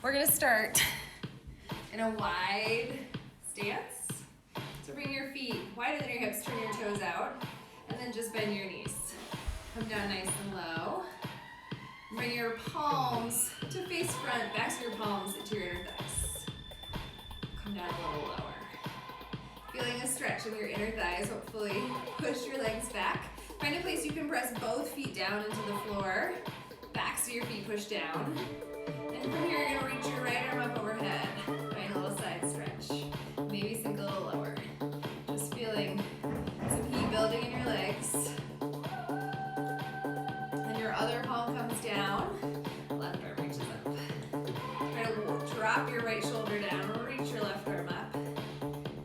We're gonna start in a wide stance. So bring your feet wider than your hips, turn your toes out, and then just bend your knees. Come down nice and low. Bring your palms to face front, backs of your palms into your inner thighs. Come down a little lower. Feeling a stretch in your inner thighs, hopefully push your legs back. Find a place you can press both feet down into the floor. Backs of your feet push down. And from here, you're gonna reach your right arm up overhead. Find a little side stretch. Maybe sink a little lower. Just feeling some heat building in your legs. Then your other palm comes down. Left arm reaches up. Try to drop your right shoulder down or reach your left arm up.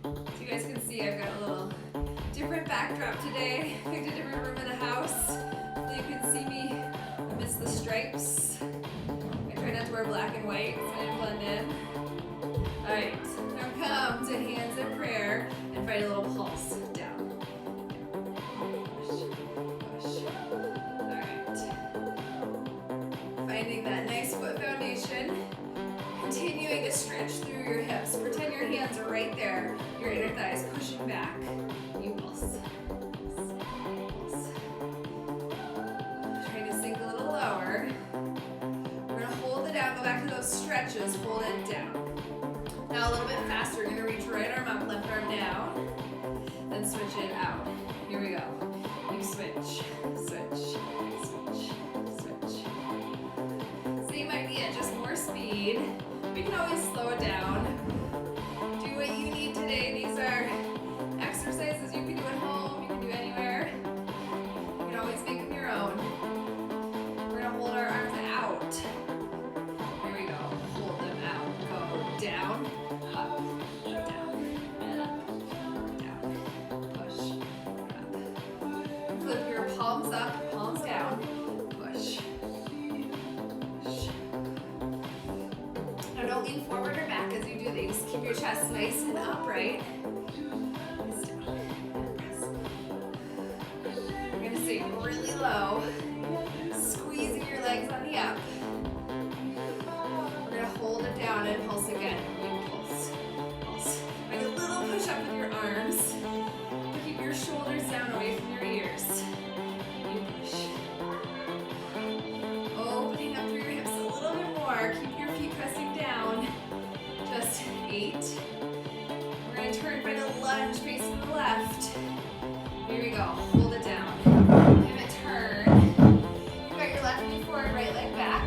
So you guys can see I've got a little different backdrop today. Picked a different room in the house. So you can see me amidst the stripes. Try not to wear black and white so I didn't blend in. Alright, now come to hands in prayer and find a little pulse down. Push, push. Alright. Finding that nice foot foundation. Continuing to stretch through your hips. Pretend your hands are right there. Your inner thighs pushing back. You pulse. Pulse. Trying to sink a little lower. Down, go back to those stretches, hold it down. Now a little bit faster, you're gonna reach right arm up, left arm down, then switch it out. Here we go. You switch, switch, switch, switch. Same idea, just more speed. We can always slow it down. Do what you need today. These are exercises you can do at home, you can do anywhere. You can always make them your own. We're gonna hold our arms out. Down, up, down, and up, down, push, up. Flip your palms up, palms down, push, push. Now don't lean forward or back as you do these. Keep your chest nice and upright. You're gonna stay really low, squeezing your legs on the up. Hold it down and pulse again. You pulse, pulse. Make a little push up with your arms. Keep your shoulders down away from your ears. You push. Opening up through your hips a little bit more. Keep your feet pressing down. Just 8. We're going to turn, find a lunge facing the left. Here we go. Hold it down. Give it turn. You've got your left knee forward, right leg back.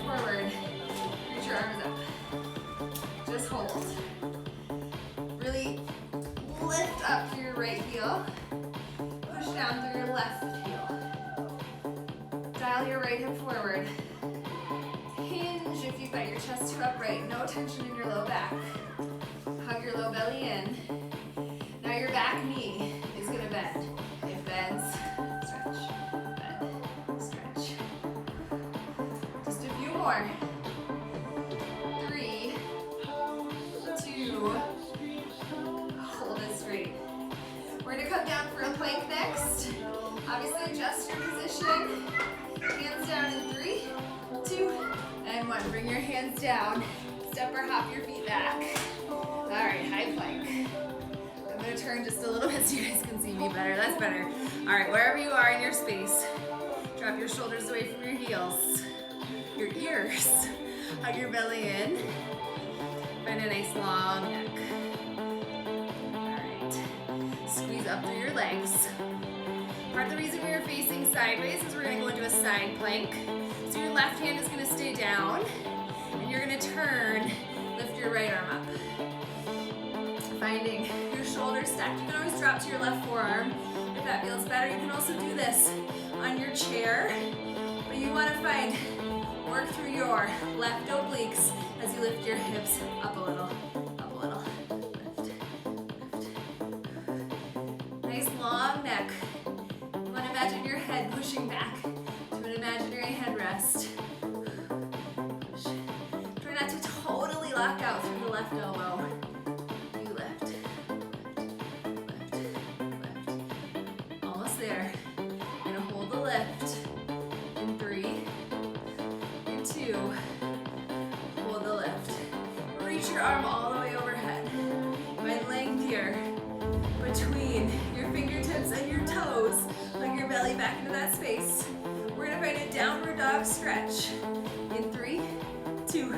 Forward, reach your arms up. Just hold. Really lift up through your right heel. Push down through your left heel. Dial your right hip forward. Hinge if you've got your chest too upright. No tension in your low back. Hug your low belly in. Now your back knee is going to bend. It bends. More. 3, 2, hold it straight. We're gonna come down for a plank next. Obviously adjust your position. Hands down in 3, 2, and 1. Bring your hands down. Step or hop your feet back. All right, high plank. I'm gonna turn just a little bit so you guys can see me better. That's better. All right, wherever you are in your space, drop your shoulders away from your heels. Your ears. Hug your belly in. Find a nice long neck. Alright. Squeeze up through your legs. Part of the reason we are facing sideways is we're going to go into a side plank. So your left hand is going to stay down. And you're going to turn, lift your right arm up. Finding your shoulders stacked. You can always drop to your left forearm if that feels better. You can also do this on your chair. But you want to find work through your left obliques as you lift your hips up a little, lift, lift. Nice long neck. You want to imagine your head pushing back to an imaginary headrest. Push. Try not to totally lock out through the left elbow. You lift, lift, lift, lift. Almost there. You're going to hold the lift in 3, in 2. Hold the lift. Reach your arm all the way overhead. Find length here between your fingertips and your toes. Bring your belly back into that space. We're gonna find a downward dog stretch. In 3, 2,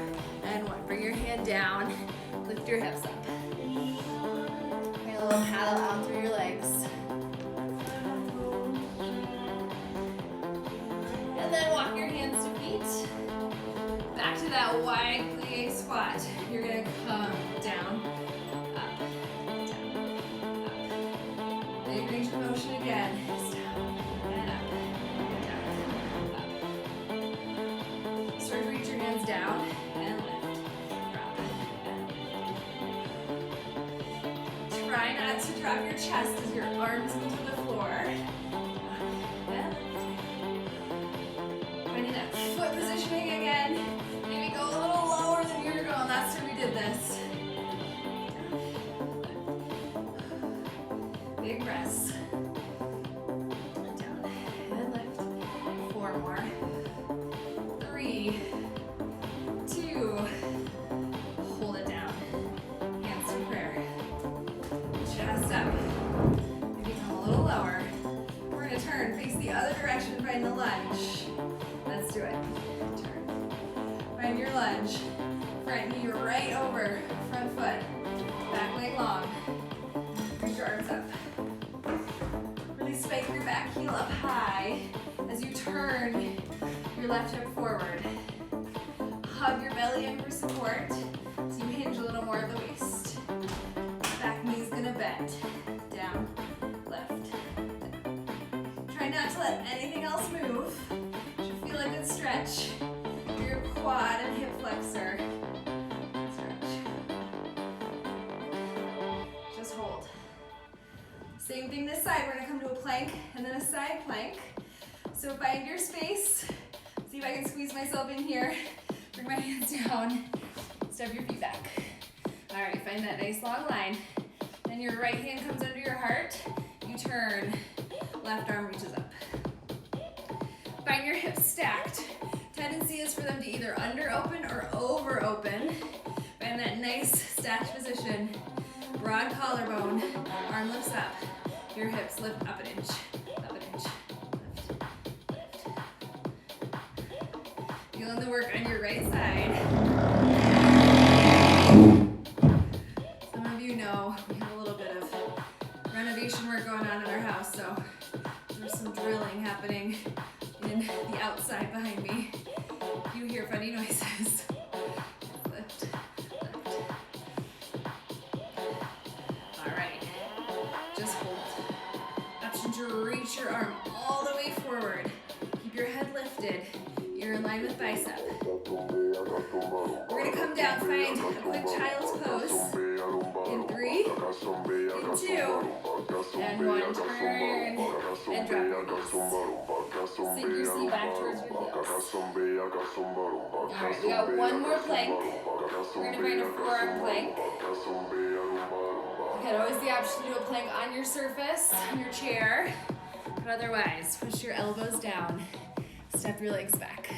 and 1. Bring your hand down. Lift your hips up. Bring a little paddle out through your legs. And then walk your hands to feet. Back to that wide plie squat. You're gonna come down, up, down, up. Big range of motion again. It's down and up, down, up. Start to reach your hands down and lift, drop, and try not to drop your chest as your arms into the floor. And finding that foot positioning again. Maybe go a little lower than you were going last time we did this. Big breaths. Down and lift. 4 more. 3, 2. Hold it down. Hands to prayer. Chest up. Maybe come a little lower. We're gonna turn, face the other direction, find the lunge. Let's do it. Turn. Find your lunge. Front knee right over front foot. Back leg long. Reach your arms up. Really spike your back heel up high as you turn your left hip forward. Hug your belly in for support so you hinge a little more at the waist. Back knee's gonna bend. Down, left, down. Try not to let anything else move. Should feel a good stretch. Your quad and hip flexor. Stretch. Just hold. Same thing this side. We're gonna come to a plank and then a side plank. So find your space. See if I can squeeze myself in here. Bring my hands down. Step your feet back. All right, find that nice long line. Then your right hand comes under your heart. You turn. Left arm reaches up. Find your hips stacked. Tendency is for them to either under open or over open. Find that nice stacked position. Broad collarbone, arm lifts up. Your hips lift up an inch, up an inch. Lift, lift. Feeling the work on your right side. Some of you know we have a little bit of renovation work going on in our house, so there's some drilling happening in the outside behind me. You hear funny noises. Lift, lift. All right, just hold. Option to reach your arm all the way forward. Keep your head lifted. You're in line with bicep. We're gonna come down, find a quick child's pose. In 3, in 2, and 1. Turn and drop your knees. Sink your seat back towards your heels. Alright, we got one more plank. We're gonna find a forearm plank. You had always the option to do a plank on your surface, on your chair, but otherwise, push your elbows down. Step your legs back.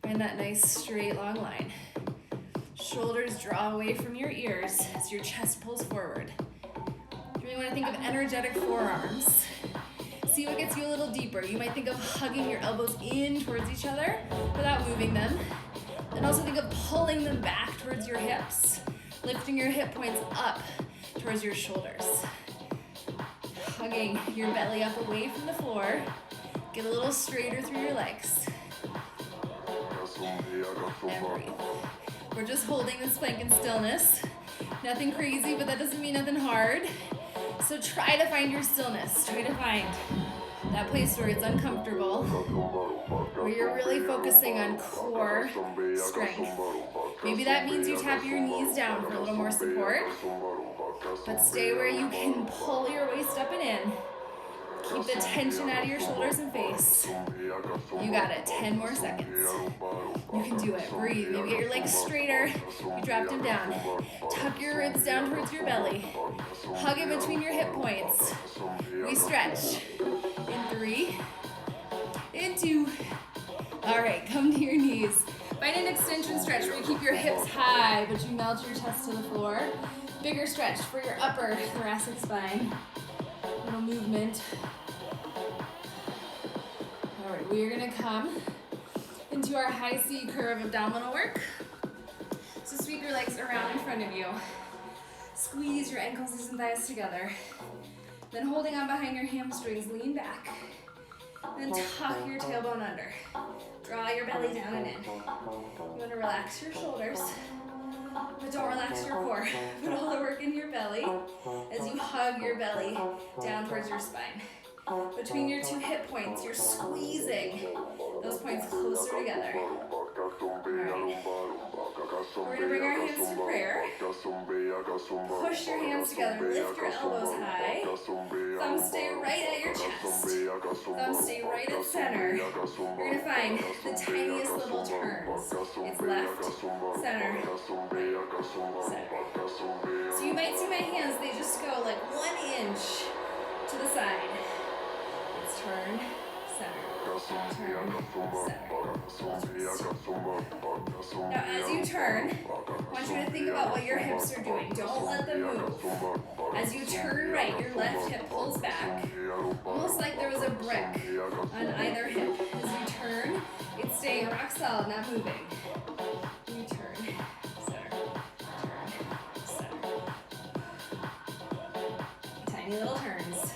Find that nice straight long line. Shoulders draw away from your ears as your chest pulls forward. You really want to think of energetic forearms. See what gets you a little deeper. You might think of hugging your elbows in towards each other without moving them. And also think of pulling them back towards your hips. Lifting your hip points up towards your shoulders. Hugging your belly up away from the floor. Get a little straighter through your legs. And breathe. We're just holding this plank in stillness. Nothing crazy, but that doesn't mean nothing hard. So try to find your stillness. Try to find that place where it's uncomfortable, where you're really focusing on core strength. Maybe that means you tap your knees down for a little more support, but stay where you can pull your waist up and in. Keep the tension out of your shoulders and face. You got it. 10 more seconds. You can do it. Breathe. Maybe get your legs straighter. You drop them down. Tuck your ribs down towards your belly. Hug it between your hip points. We stretch. In 3, in 2. All right, come to your knees. Find an extension stretch where you keep your hips high, but you melt your chest to the floor. Bigger stretch for your upper thoracic spine. Little movement. All right, we are gonna come into our high C curve abdominal work. So sweep your legs around in front of you. Squeeze your ankles, knees, and thighs together. Then holding on behind your hamstrings, lean back. Then tuck your tailbone under. Draw your belly down and in. You want to relax your shoulders, but don't relax your core. Put all the work in your belly as you hug your belly down towards your spine. Between your two hip points, you're squeezing those points closer together. All right. We're going to bring our hands to prayer. Push your hands together. Lift your elbows high. Thumbs stay right at your chest. Thumbs stay right at center. You're going to find the tiniest little turns. It's left, center, right, center. So you might see my hands, they just go like 1 inch to the side. It's turn, center. Turn, center. Now as you turn, I want you to think about what your hips are doing. Don't let them move. As you turn right, your left hip pulls back, almost like there was a brick on either hip. As you turn, it's staying rock solid, not moving. You turn, center, turn, center. Tiny little turns.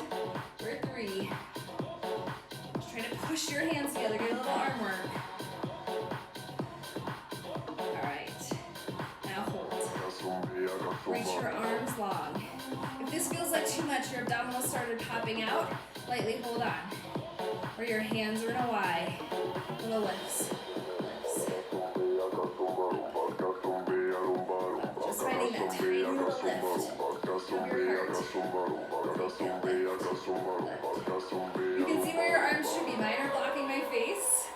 For 3. Try to push your hands together, get a little arm work. All right, now hold. Reach your arms long. If this feels like too much, your abdominals started popping out, lightly hold on. Or your hands are in a Y. Little lifts. Just finding that tiny little lift of your heart. You can see where your arms should be. Mine are blocking my face.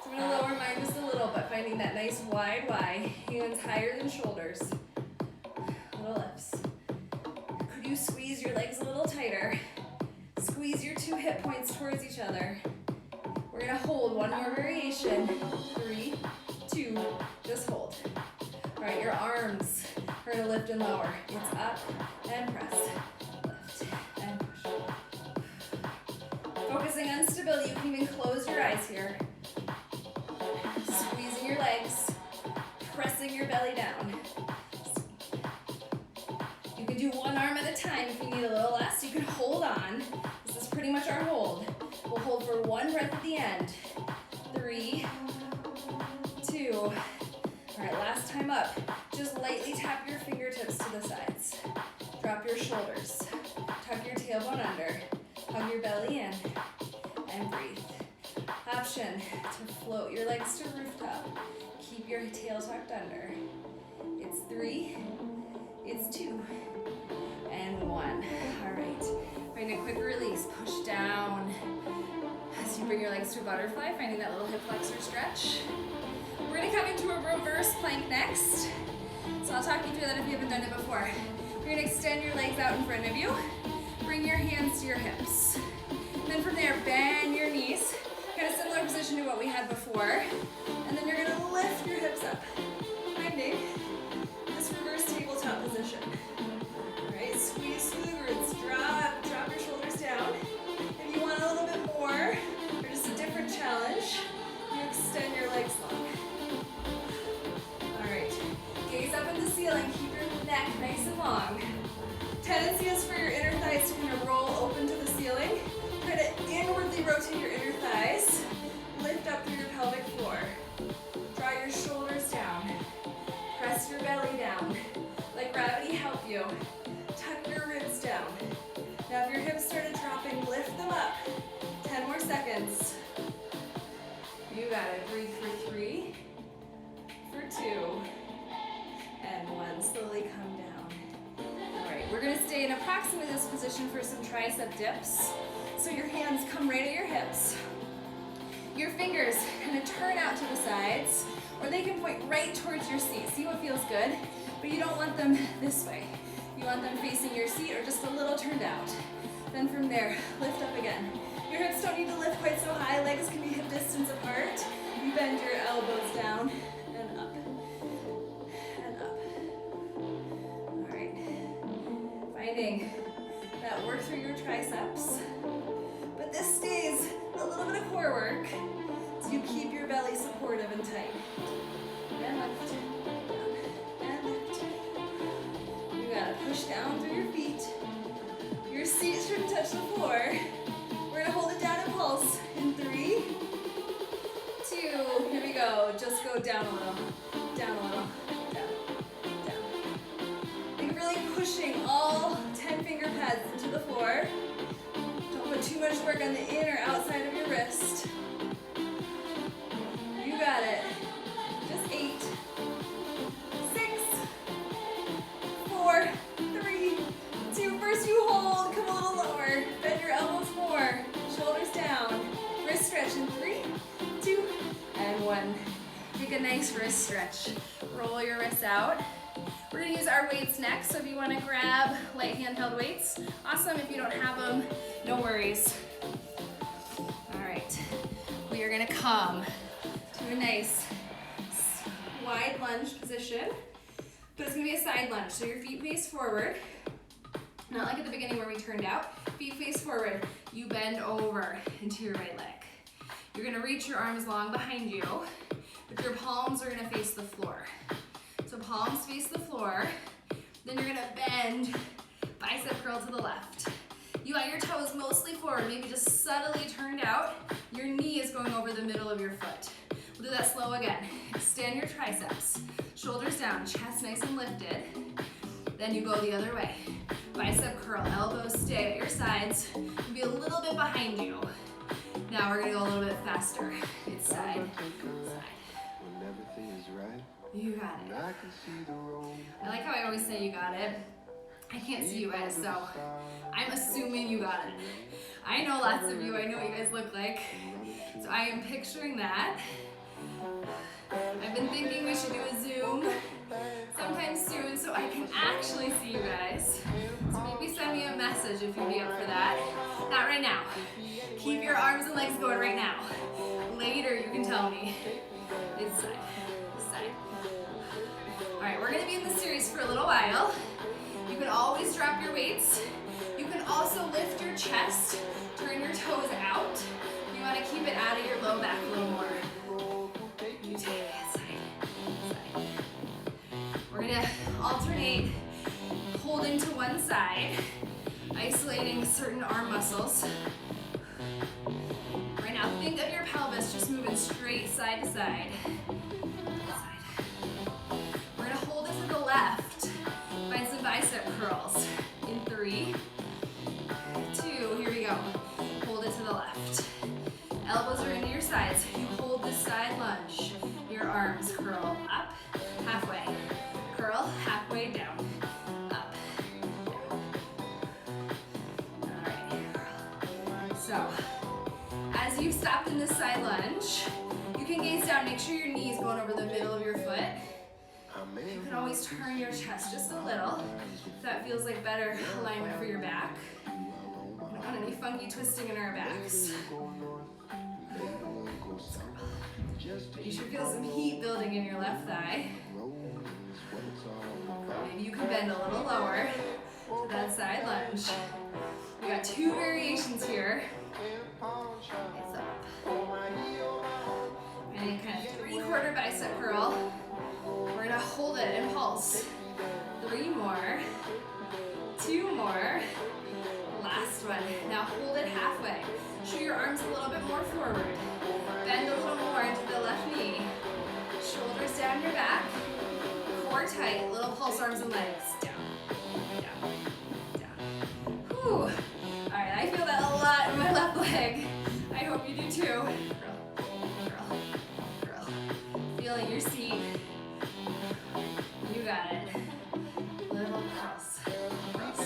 So I'm going to lower mine just a little, but finding that nice wide Y. Hands higher than shoulders. Little lifts. Could you squeeze your legs a little tighter? Squeeze your two hip points towards each other. We're going to hold one more variation. 3, 2, just hold. All right, your arms are going to lift and lower. It's up and press. Lift and push. Focusing on stability, you can even close your eyes here. Squeezing your legs, pressing your belly down. You can do one arm at a time if you need a little less. You can hold on. This is pretty much our hold. We'll hold for 1 breath at the end. 3, 2. All right, last time up. Just lightly tap your fingertips to the sides. Drop your shoulders. Tuck your tailbone under. Hug your belly in. And breathe. Option to float your legs to rooftop. Keep your tail tucked under. It's 3. It's 2. And 1. All right. Find a quick release. Push down. As you bring your legs to a butterfly, finding that little hip flexor stretch. We're going to come into a reverse plank next. So I'll talk you through that if you haven't done it before. You're going to extend your legs out in front of you. Bring your hands to your hips. And then from there, bend your knees. Kind of similar position to what we had before. And then you're going to lift your hips up. Finding this reverse tabletop position. All right, squeeze through the glutes. Drop your shoulders down. If you want a little bit more, or just a different challenge, you extend your legs long. All right, gaze up at the ceiling. Keep your neck nice and long. Tendency is for your inner thighs to kind of roll open to the ceiling. Try to inwardly rotate your inner thighs. Lift up through your pelvic floor. Draw your shoulders down. Press your belly down. Let gravity help you. Tuck your ribs down. Now if your hips started dropping, lift them up. 10 more seconds. You got it. Breathe for 3, for 2, and 1. Slowly come down. All right, we're gonna stay in approximately this position for some tricep dips. So your hands come right at your hips. Your fingers kind of turn out to the sides, or they can point right towards your seat. See what feels good, but you don't want them this way. You want them facing your seat or just a little turned out. Then from there, lift up again. Your hips don't need to lift quite so high. Legs can be hip distance apart. You bend your elbows down and up, and up. All right, finding that work through your triceps, but this stays a little bit of core work so you keep your belly supportive and tight. And lift, down, and lift. You gotta push down through your feet. Your seat shouldn't touch the floor. We're gonna hold it down and pulse in 3, 2, here we go. Just go down a little, down a little, down, down. You're really pushing all 10 finger pads into the floor. Don't put too much work on the in or outside of your wrist. You got it. Just 8, 6, 4, 3, 2. First you hold, come a little lower. Bend your elbows more. Shoulders down. Wrist stretch in 3, 2, and 1. Take a nice wrist stretch. Roll your wrists out. We're gonna use our weights next, so if you wanna grab light handheld weights, awesome. If you don't have them, no worries. All right, we are gonna come to a nice wide lunge position, but it's gonna be a side lunge. So your feet face forward, not like at the beginning where we turned out. Feet face forward, you bend over into your right leg. You're gonna reach your arms long behind you, but your palms are gonna face the floor. So palms face the floor, then you're gonna bend, bicep curl to the left. You want your toes mostly forward, maybe just subtly turned out. Your knee is going over the middle of your foot. We'll do that slow again. Extend your triceps, shoulders down, chest nice and lifted. Then you go the other way. Bicep curl, elbows stay at your sides, be a little bit behind you. Now we're gonna go a little bit faster. It's side, side. You got it. I like how I always say you got it. I can't see you guys, so I'm assuming you got it. I know lots of you, I know what you guys look like. So I am picturing that. I've been thinking we should do a Zoom sometime soon so I can actually see you guys. So maybe send me a message if you'd be up for that. Not right now. Keep your arms and legs going right now. Later you can tell me. It's side, side. All right, we're gonna be in this series for a little while. You can always drop your weights. You can also lift your chest, turn your toes out. You wanna keep it out of your low back a little more. You take it side, side. We're gonna alternate holding to one side, isolating certain arm muscles. Right now, think of your pelvis just moving straight side to side. We're gonna hold it to the left. Find some bicep curls in 3, 2, here we go. Hold it to the left. Elbows are into your sides. You hold this side lunge. Your arms curl up, halfway. Curl, halfway down, up, down. All right, so as you've stopped in this side lunge, you can gaze down, make sure your knee is going over the middle of your foot. You can always turn your chest just a little, if that feels like better alignment for your back. We don't want any funky twisting in our backs. You should feel some heat building in your left thigh. Maybe you can bend a little lower to that side lunge. We got 2 variations here. It's up. And kind of 3/4 bicep curl. We're gonna hold it and pulse. 3 more. 2 more. Last one. Now hold it halfway. Shoot your arms a little bit more forward. Bend a little more into the left knee. Shoulders down your back. Core tight. Little pulse arms and legs. Down, down, down. Whew. All right, I feel that a lot in my left leg. I hope you do too. Curl, curl, curl. Feeling your seat. You got it. Little curls, curls.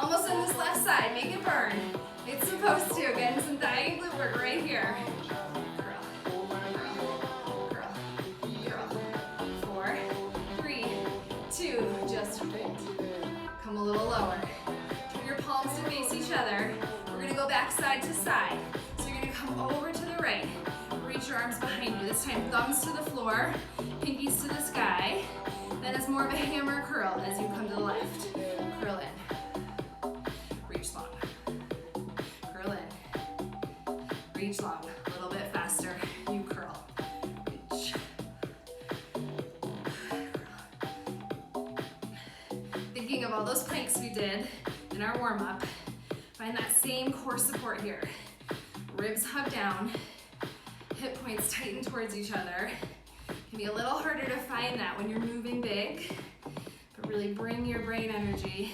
Almost on this left side. Make it burn. It's supposed to. Getting some thigh and glute work right here. Curl, curl, curl, curl. 4, 3, 2. Just hold. Come a little lower. Turn your palms to face each other. We're gonna go back side to side. So you're gonna come over to the right. Reach Push your arms behind you. This time thumbs to the floor, pinkies to the sky. Then it's more of a hammer curl as you come to the left. Curl in. Reach long. Curl in. Reach long. A little bit faster. You curl. Reach. Curl. Thinking of all those planks we did in our warm-up. Find that same core support here. Ribs hug down. Hip points tighten towards each other. It can be a little harder to find that when you're moving big, but really bring your brain energy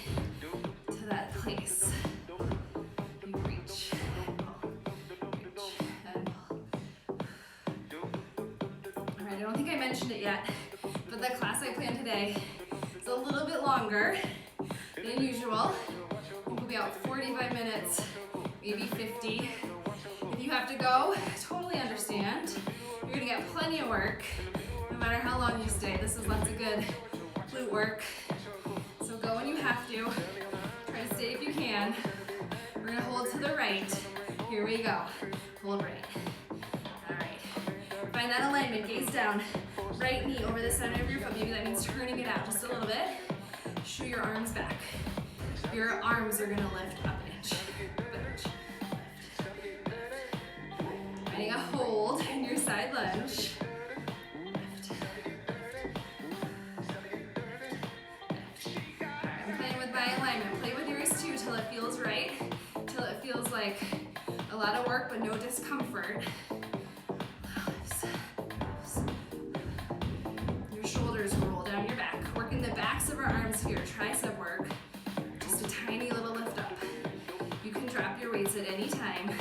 to that place. You reach, pull, reach, and pull. All right, I don't think I mentioned it yet, but the class I planned today is a little bit longer than usual. We'll be out 45 minutes, maybe 50. If you have to go, totally understand. You're gonna get plenty of work, no matter how long you stay. This is lots of good glute work. So go when you have to. Try to stay if you can. We're gonna hold to the right. Here we go. Hold right. All right. Find that alignment, gaze down. Right knee over the center of your foot. Maybe that means turning it out just a little bit. Shoot your arms back. Your arms are gonna lift up an inch. Finding a hold in your side lunge. Lift. Alright, I'm playing with my alignment. Play with yours too till it feels right, till it feels like a lot of work but no discomfort. Lifts. Your shoulders roll down your back. Working the backs of our arms here, tricep work. Just a tiny little lift up. You can drop your weights at any time.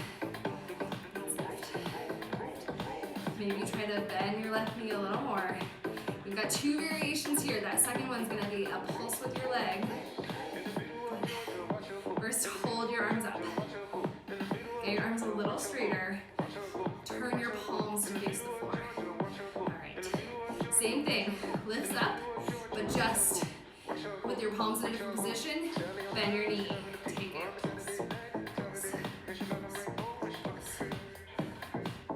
Maybe try to bend your left knee a little more. We've got two variations here. That second one's gonna be a pulse with your leg. First, hold your arms up. Get your arms a little straighter. Turn your palms to face the floor. All right. Same thing. Lifts up, but just with your palms in a different position. Bend your knee. Take it.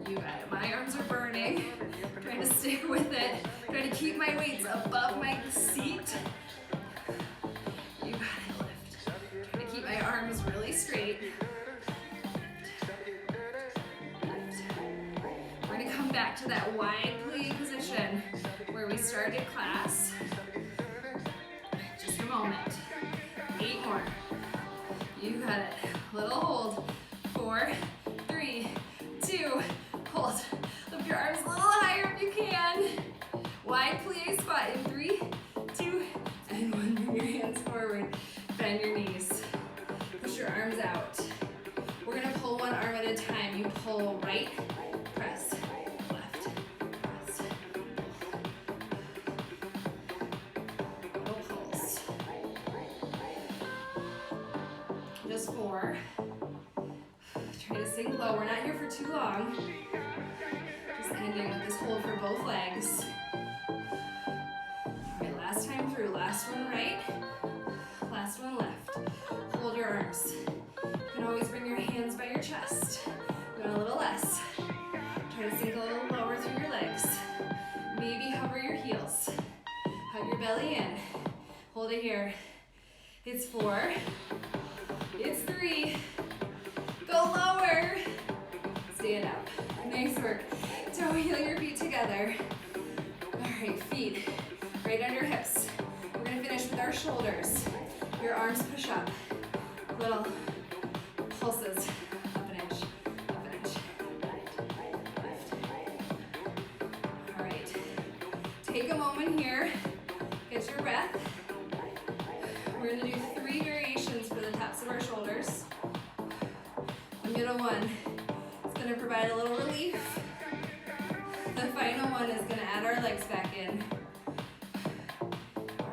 You got it. My arms are burning. I'm trying to stick with it. I'm trying to keep my weights above my seat. You got it. Lift. Trying to keep my arms really straight. Lift. We're going to come back to that wide plie position where we started class. Just a moment. 8 more. You got it. Little hold. 4, 3, 2, hold. Lift your arms a little higher if you can. Wide plie squat in 3, 2, and 1. Bring your hands forward. Bend your knees. Push your arms out. We're gonna pull one arm at a time. You pull right, press, left, press. Little pulse. Just 4. Try to sink low. We're not here for too long. Just ending with this hold for both legs. All right, last time through. Last one right, last one left. Hold your arms. You can always bring your hands by your chest. Go a little less. Try to sink a little lower through your legs. Maybe hover your heels. Hug your belly in. Hold it here. It's 4. It's 3. Go lower. Stand up. Nice work. Toe heel your feet together. All right, feet right under hips. We're gonna finish with our shoulders. Your arms push up. Little pulses. Up an inch. Up an inch. Lift. All right. Take a moment here. Get your breath. We're gonna do 3 variations for the tops of our shoulders. The middle one is going to provide a little relief. The final one is going to add our legs back in.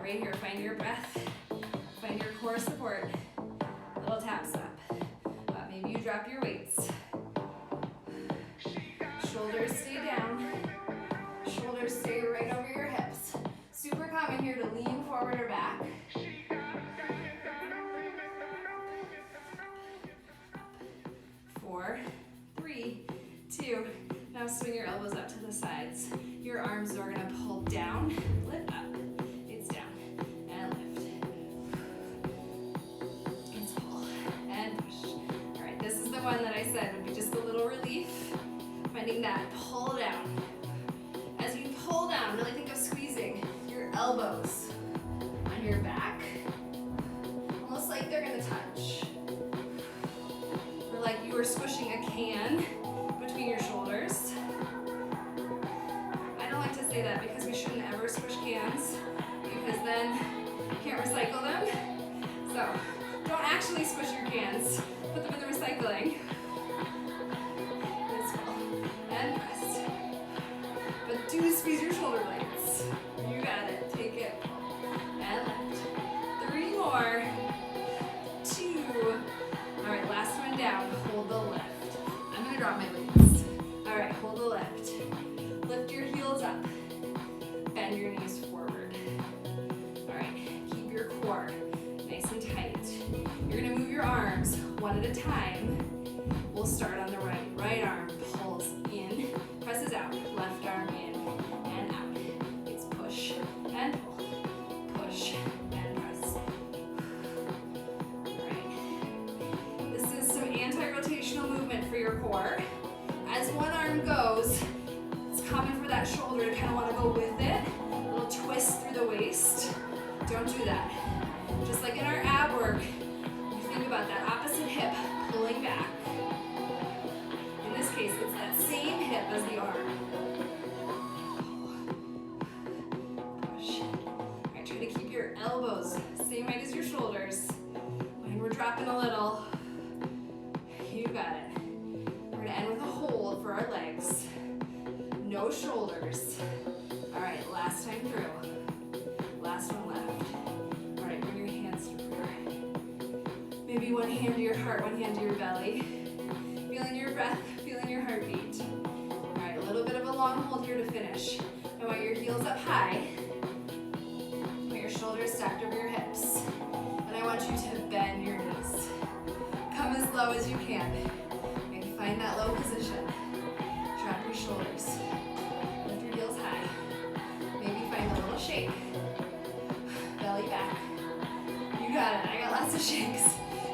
Right here, find your breath. Find your core support. Little taps up. Maybe you drop your weights. Shoulders stay down. Shoulders stay right over your hips. Super common here to lean forward or back. 4, 3, 2. Now swing your elbows arms are gonna pull down, lift up. It's down and lift. It's pull and push. All right, this is the one that I said would be just a little relief. Finding that pull down. As you pull down, really think of squeezing your elbows on your back, almost like they're gonna touch. Or like you were squishing a can between your shoulders. I don't like to say that because we shouldn't ever squish cans, because then you can't recycle them. So don't actually squish your cans, put them in the recycling. And press. But do squeeze your shoulder blades. You got it. Take it. And lift. 3 more. 2. All right, last one down. Hold the lift. I'm gonna drop my weights. All right, hold the lift. Lift your heels up. Bend your knees forward. All right, keep your core nice and tight. You're gonna move your arms one at a time. We'll start on the right. Right arm pulls in, presses out. Left arm in and out. It's push and pull. Push and press. All right. This is some anti-rotational movement for your core. As one arm goes, it's common for that shoulder to kind of want to go with it. A little twist through the waist. Don't do that. Just like in our ab work, you think about that opposite hip pulling back. In this case, it's that same hip as the arm. Push. All right, try to keep your elbows same height as your shoulders. When we're dropping a little, you got it. We're gonna end with a hold for our legs. No shoulders. All right, last time through. Last one left. All right, bring your hands to prayer. Maybe one hand to your heart, one hand to your belly. Feeling your breath, feeling your heartbeat. All right, a little bit of a long hold here to finish. I want your heels up high. I want your shoulders stacked over your hips. And I want you to bend your knees. Come as low as you can. And find that low position. Drop your shoulders. Lift your heels high. Maybe find a little shake. Belly back. You got it. I got lots of shakes.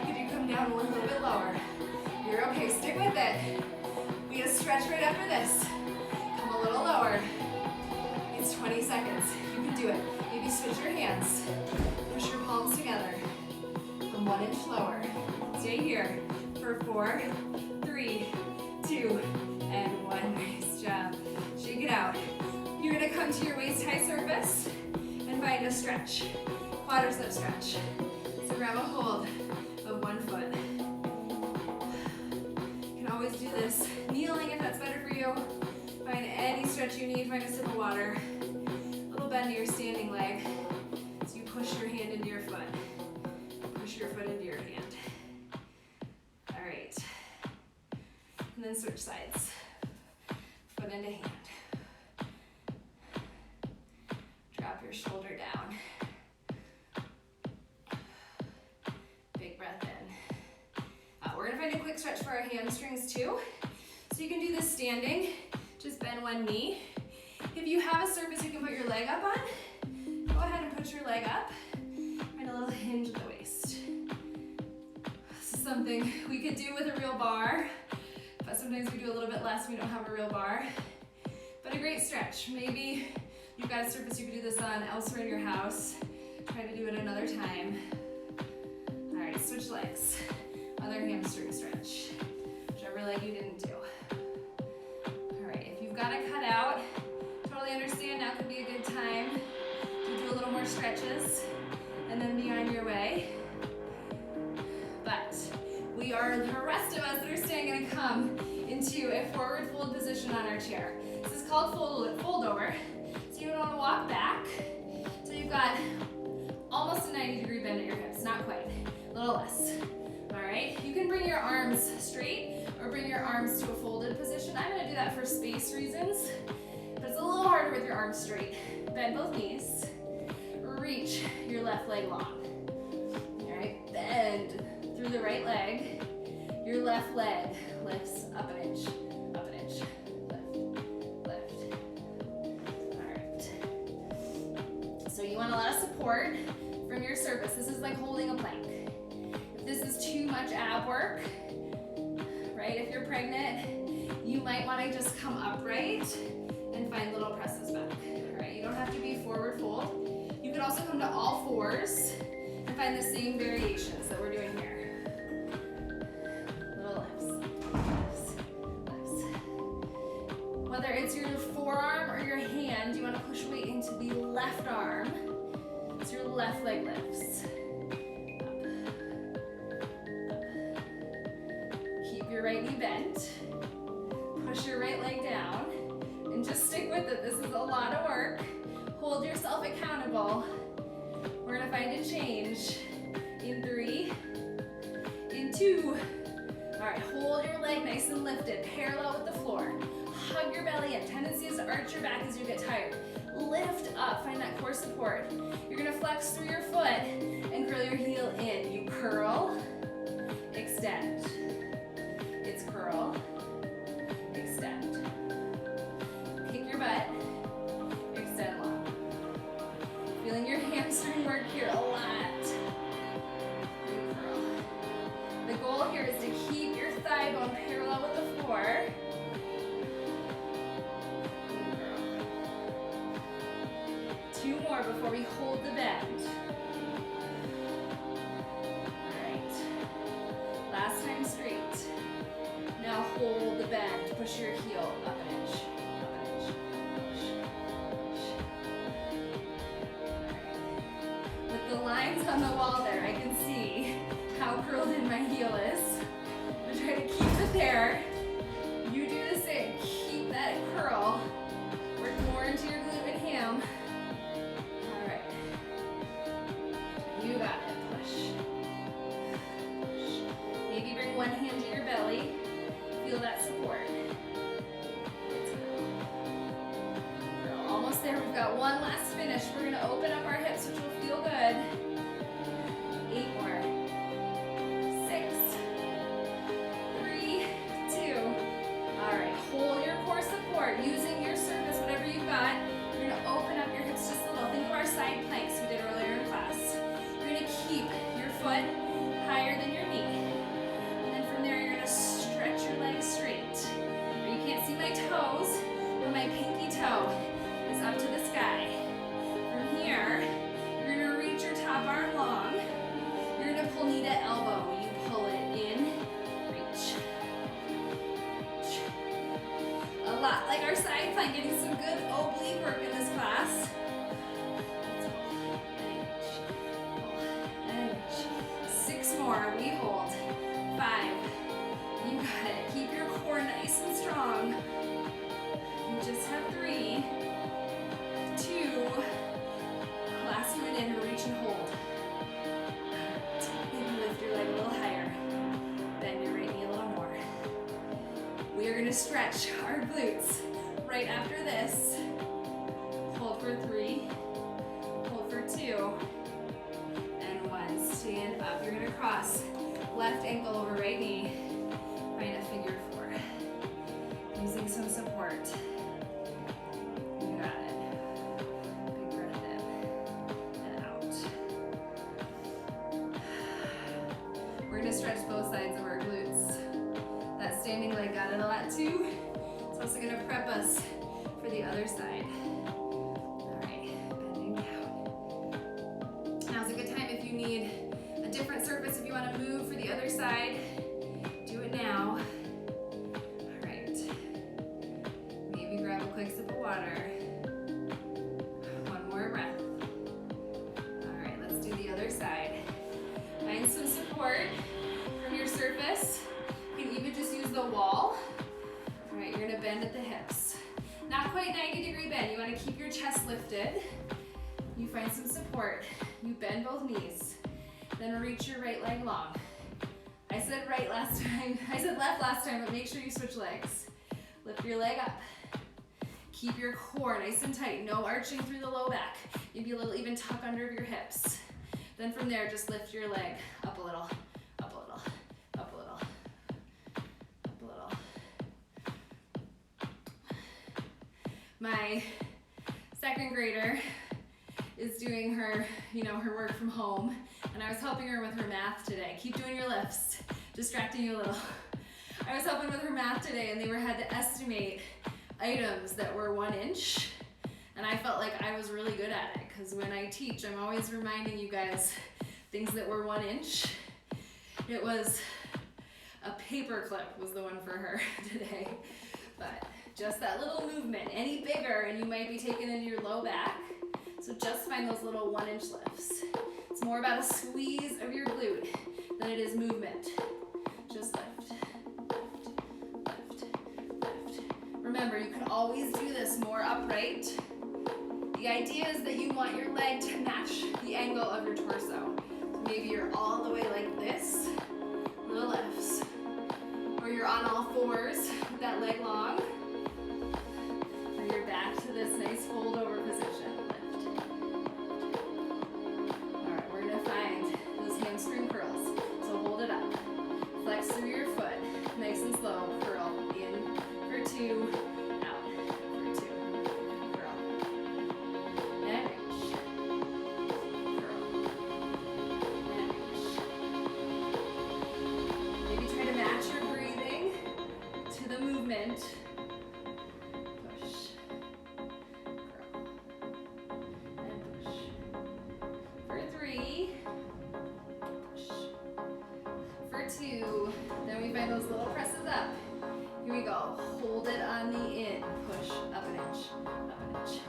Could you come down one little bit lower? You're okay. Stick with it. We gotta stretch right after this. Come a little lower. It's 20 seconds. You can do it. Maybe switch your hands. Push your palms together. Come 1 inch lower. Stay here for 4, 3, 2, and 1. Nice job. Shake it out. You're gonna come to your waist-high surface and find a stretch. Quadricep stretch. So grab a hold of 1 foot. You can always do this kneeling if that's better for you. Find any stretch you need. Find a sip of water. A little bend to your standing leg. So you push your hand into your foot. Push your foot into your hand. All right. And then switch sides. Foot into hand. Drop your shoulder down. Big breath in. We're gonna find a quick stretch for our hamstrings too. So you can do this standing. Just bend one knee. If you have a surface you can put your leg up on, go ahead and put your leg up. Find a little hinge at the waist. This is something we could do with a real bar, but sometimes we do a little bit less when we don't have a real bar. But a great stretch. Maybe you've got a surface you could do this on elsewhere in your house. Try to do it another time. All right, switch legs. Other hamstring stretch. Whichever leg you didn't do. All right, if you've got it cut out, totally understand now could be a good time to do a little more stretches and then be on your way. But we are, the rest of us that are staying, gonna come into a forward fold position on our chair. This is called fold over. So you want to walk back. So you've got almost a 90-degree bend at your hips, not quite, a little less. All right, you can bring your arms straight or bring your arms to a folded position. I'm gonna do that for space reasons, but it's a little harder with your arms straight. Bend both knees, reach your left leg long. All right, bend through the right leg. Your left leg lifts up an inch, lift, lift. So you want a lot of support from your surface. This is like holding a plank. If this is too much ab work, right? If you're pregnant, you might want to just come upright and find little presses back. All right, you don't have to be forward fold. You could also come to all fours and find the same variations that we're doing here. Little lifts, lifts, lifts. Whether it's your forearm or your hand, you want to push weight into the left arm. So your left leg lifts. Your right knee bent, push your right leg down, and just stick with it. This is a lot of work. Hold yourself accountable. We're gonna find a change in 3, in 2. All right, hold your leg nice and lifted, parallel with the floor. Hug your belly in. Tendency is to arch your back as you get tired. Lift up, find that core support. You're gonna flex through your foot and curl your heel in. You curl, extend. It's curl, extend. Kick your butt, extend long. Feeling your hamstring work here a lot. You curl. The goal here is to keep your thigh bone parallel with the floor. You curl. 2 more before we hold the bend. All right. Last time straight. Now hold the bend, push your heel up an inch, up an inch, push, push. All right. With the lines on the wall there, I can see how curled in my heel is. I'm gonna try to keep it there. You do the same, keep that curl. Work more into your glute and ham. All right, you got it, push, push. Maybe bring one hand to your belly. Feel that support. We're almost there. We've got one last finish. We're going to open up our hips, which will feel good. 8 more. 6, 3, 2. All right. Hold your core support using your surface, whatever you've got. You're going to open up your hips just a little. Think of our side planks we did earlier in class. You're going to keep your foot higher than your knee. And then from there, you're going to stretch your legs straight. Or you can't see my toes, but my pinky toe is up to the sky. From here, you're gonna reach your top arm long. You're gonna pull knee to elbow. You pull it in, reach. Reach. A lot like our side plank, getting some good oblique work in this class. And reach. 6 more, we hold. 5. You got it. Keep your core nice and strong. You just have 3, 2. Last one in, reach and hold. Maybe lift your leg a little higher. Bend your right knee a little more. We are going to stretch our glutes right after this. Hold for 3. Hold for 2. And 1. Stand up. You're going to cross left ankle over right knee. Find a figure 4. Using some support. You got it. Big breath in and out. We're gonna stretch both sides of our glutes. That standing leg got it a lot too. It's also gonna prep us for the other side. All right, bending down. Now's a good time if you need a different surface, if you wanna move for the other side. Do it now. All right. Maybe grab a quick sip of water. One more breath. All right, let's do the other side. Find some support from your surface. You can even just use the wall. All right, you're gonna bend at the hips. Not quite 90-degree bend. You wanna keep your chest lifted. You find some support. You bend both knees. Then reach your right leg long. I said right last time, I said left last time, but make sure you switch legs. Lift your leg up. Keep your core nice and tight, no arching through the low back. Maybe a little even tuck under your hips. Then from there, just lift your leg up a little, up a little, up a little, up a little. My second grader is doing her, her work from home, and I was helping her with her math today. Keep doing your lifts, distracting you a little. I was helping with her math today, and they had to estimate items that were 1 inch, and I felt like I was really good at it, because when I teach, I'm always reminding you guys things that were 1 inch. It was a paper clip was the one for her today, but just that little movement. Any bigger and you might be taking into your low back, so just find those little 1 inch lifts. It's more about a squeeze of your glute than it is movement. Just lift, lift, lift, lift. Remember, you can always do this more upright. The idea is that you want your leg to match the angle of your torso. So maybe you're all the way like this, little lifts. Or you're on all fours with that leg long. Or you're back to this nice fold over position. Lift. All right, we're gonna find those hamstring curls. So hold it up. Flex through your foot, nice and slow. Curl in for 2, out for 2. Curl. And reach. Curl. And reach. Maybe try to match your breathing to the movement. Push. Curl. And push. For 3. Push. For 2. Then we find those little presses up. Here we go. Hold it on the in. Push up an inch. Up an inch.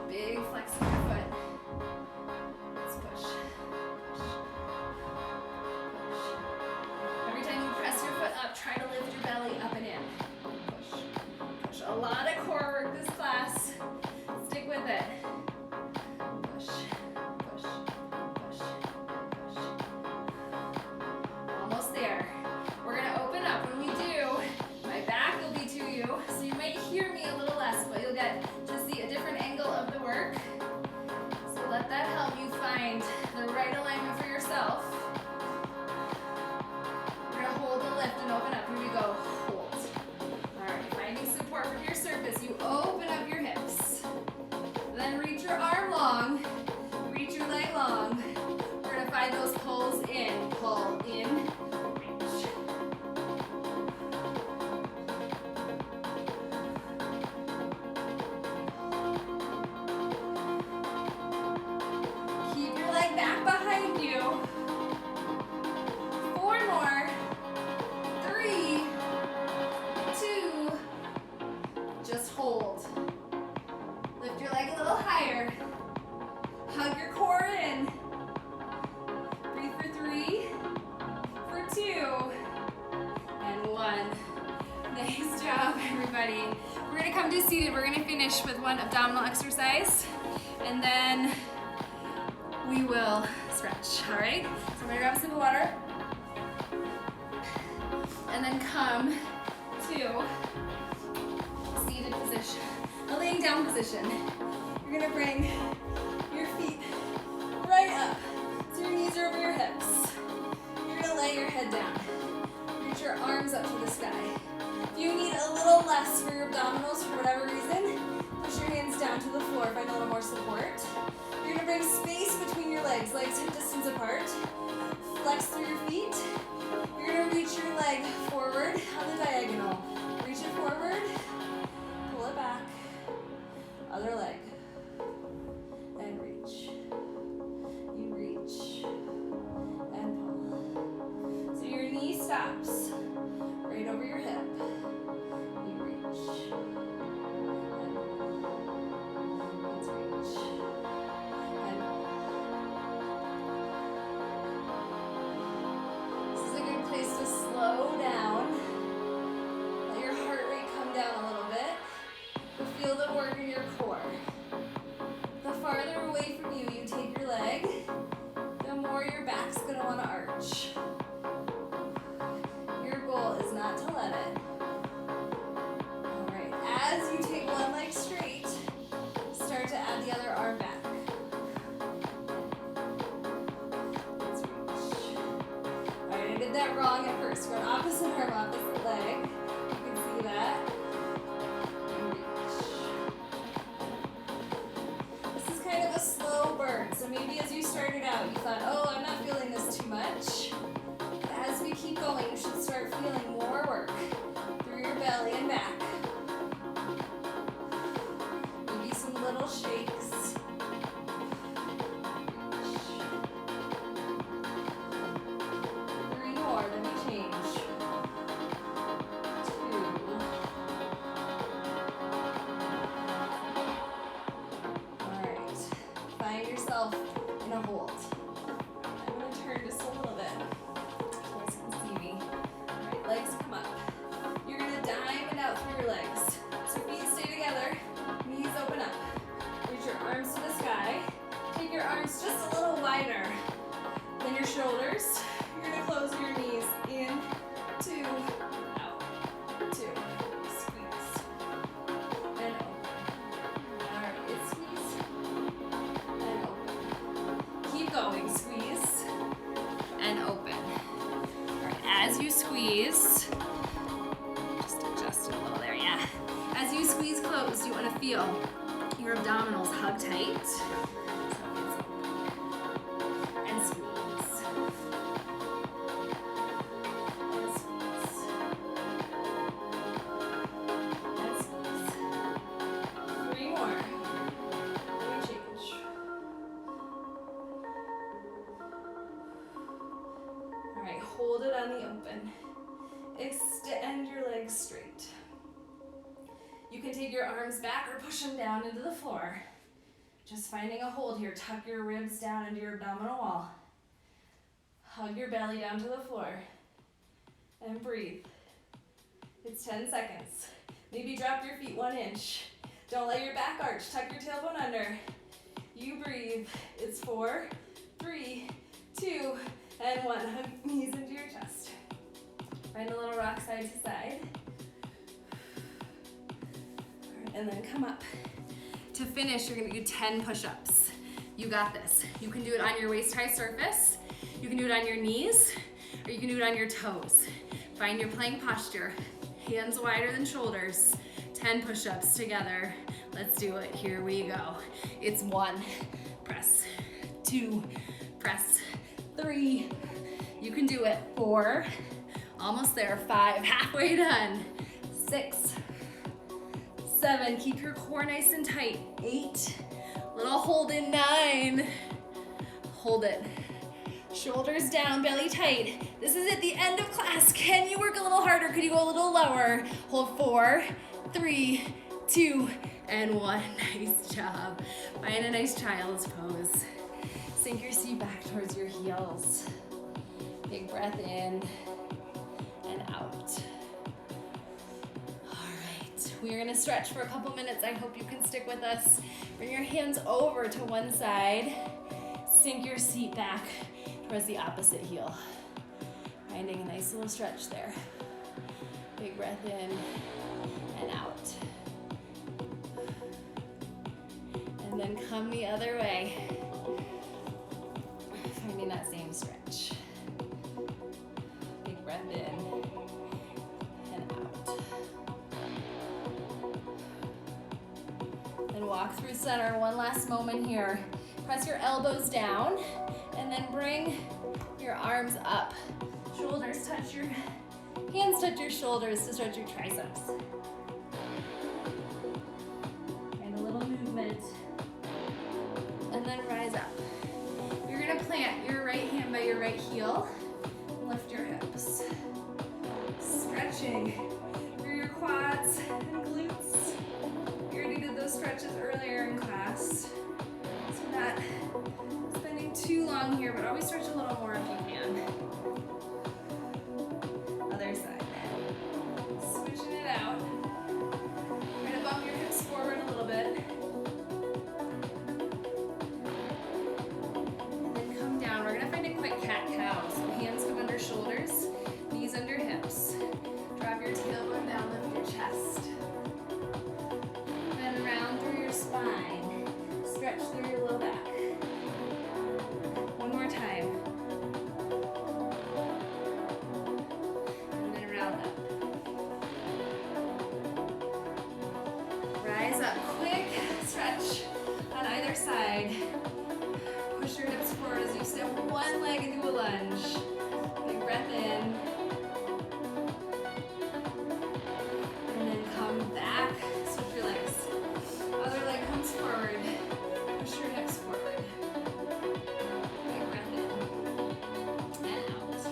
Big flex in your foot. Let's push. Push. Push. Every time you press your foot up, try to lift your belly up and in. Push. Push. A lot of core work this class. Stick with it. Push. Push. Push. Push. Almost there. We're gonna open up. When we do, my back will be to you, so you might hear me a little less, but you'll get to see a different angle of the work. So let that help you find the right alignment for yourself. We're gonna hold the lift and open up. Here we go. Hold. All right, finding support from your surface. You open up your hips. Then reach your arm long. Reach your leg long. We're gonna find those pulls in. Pull in. Reach. Keep your leg back behind you. 4 more. 3, 2. Just hold. Lift your leg a little higher. Hug your core in. Breathe for 3, for 2, and 1. Nice job, everybody. We're gonna come to seated. We're gonna finish with one abdominal exercise, and then we will stretch, all right? So I'm gonna grab a sip of water, and then come to seated position, a laying down position. You're gonna bring your feet right up, so your knees are over your hips. You're gonna lay your head down. Reach your arms up to the sky. If you need a little less for your abdominals for whatever reason, push your hands down to the floor, find a little more support. You're gonna bring space between your legs hip distance apart. Flex through your feet. You're gonna reach your leg forward on the diagonal. Reach it forward, pull it back, other leg, and reach. You reach, and pull. So your knee stops right over your hip. You reach, and pull. Let's reach, and pull. This is a good place to slow down. Let your heart rate come down a little bit. But feel the work in your core. The farther away from you you take your leg, the more your back's gonna wanna arch. Your goal is not to let it. All right, as you take one leg straight, start to add the other arm back. Let's reach. All right, I did that wrong at first. We're on opposite arm, opposite leg. You can see that. And reach. This is kind of a So maybe as you started out, you thought, oh, I'm not feeling this too much. But as we keep going, you should start feeling more work through your belly and back. Maybe some little shakes. 3 more, then we change. 2. All right. Find yourself in a hold. I'm going to turn just a little bit. You guys can see me. All right, legs come up. You're going to diamond out through your legs. So feet stay together, knees open up. Reach your arms to the sky. Take your arms just a little wider than your shoulders. You're going to close your knees in, 2, out, 2, squeeze, and open. All right, squeeze, and open. Keep going, squeeze, and open. All right, as you squeeze, just adjust it a little there, yeah. As you squeeze close, you want to feel your abdominals hug tight. And squeeze. And squeeze. And squeeze. 3 more. We change. All right, hold it on the open. Extend your legs straight. You can take your arms back or push them down into the floor. Just finding a hold here. Tuck your ribs down into your abdominal wall. Hug your belly down to the floor. And breathe. It's 10 seconds. Maybe drop your feet 1 inch. Don't let your back arch. Tuck your tailbone under. You breathe. It's 4, 3, 2, and 1. Hug knees into your chest. Find a little rock side to side. And then come up. To finish, you're gonna do 10 push-ups. You got this. You can do it on your waist-high surface, you can do it on your knees, or you can do it on your toes. Find your plank posture. Hands wider than shoulders. 10 push-ups together. Let's do it. Here we go. It's 1, press, 2, press, 3. You can do it. 4, almost there. 5, halfway done. 6, 7, keep your core nice and tight. 8, little hold in. 9, hold it. Shoulders down, belly tight. This is at the end of class. Can you work a little harder? Could you go a little lower? Hold 4, 3, 2, and 1. Nice job. Find a nice child's pose. Sink your seat back towards your heels. Big breath in and out. We're gonna stretch for a couple minutes. I hope you can stick with us. Bring your hands over to one side. Sink your seat back towards the opposite heel. Finding a nice little stretch there. Big breath in and out. And then come the other way. Finding that same stretch. Big breath in. Walk through center, one last moment here. Press your elbows down and then bring your arms up. Shoulders touch your, hands touch your shoulders to stretch your triceps. And a little movement. And then rise up. You're gonna plant your right hand by your right heel and lift your hips. Stretching through your quads and glutes. We already did those stretches earlier in class. So not spending too long here, but always stretch a little more if you can. Other side. Switching it out. We're gonna bump your hips forward a little bit. And then come down. We're gonna find a quick cat-cow. So hands come under shoulders, knees under hips. Drop your tailbone down, lift your chest. Then round through your spine. Stretch through your low back. One more time. And then round up. Rise up, quick stretch on either side. Push your hips forward as you step one leg into a lunge. Big breath in. And then come back, switch your legs. Other leg comes forward. Push your hips forward. Big breath in. And out.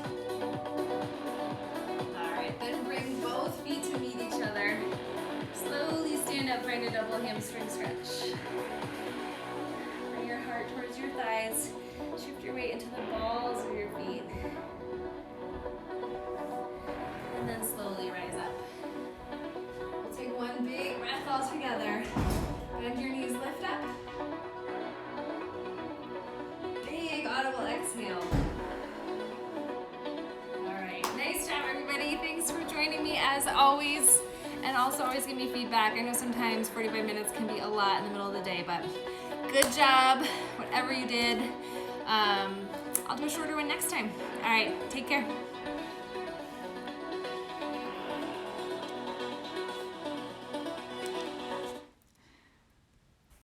Alright, then bring both feet to meet each other. Slowly stand up, find a double hamstring stretch. Bring your heart towards your thighs. Shift your weight into the balls of your feet. And then slowly rise up. We'll take one big breath all together. Bend your knees, lift up. Big audible exhale. All right, nice job everybody. Thanks for joining me as always. And also always give me feedback. I know sometimes 45 minutes can be a lot in the middle of the day, but good job, whatever you did. I'll do a shorter one next time. All right, take care.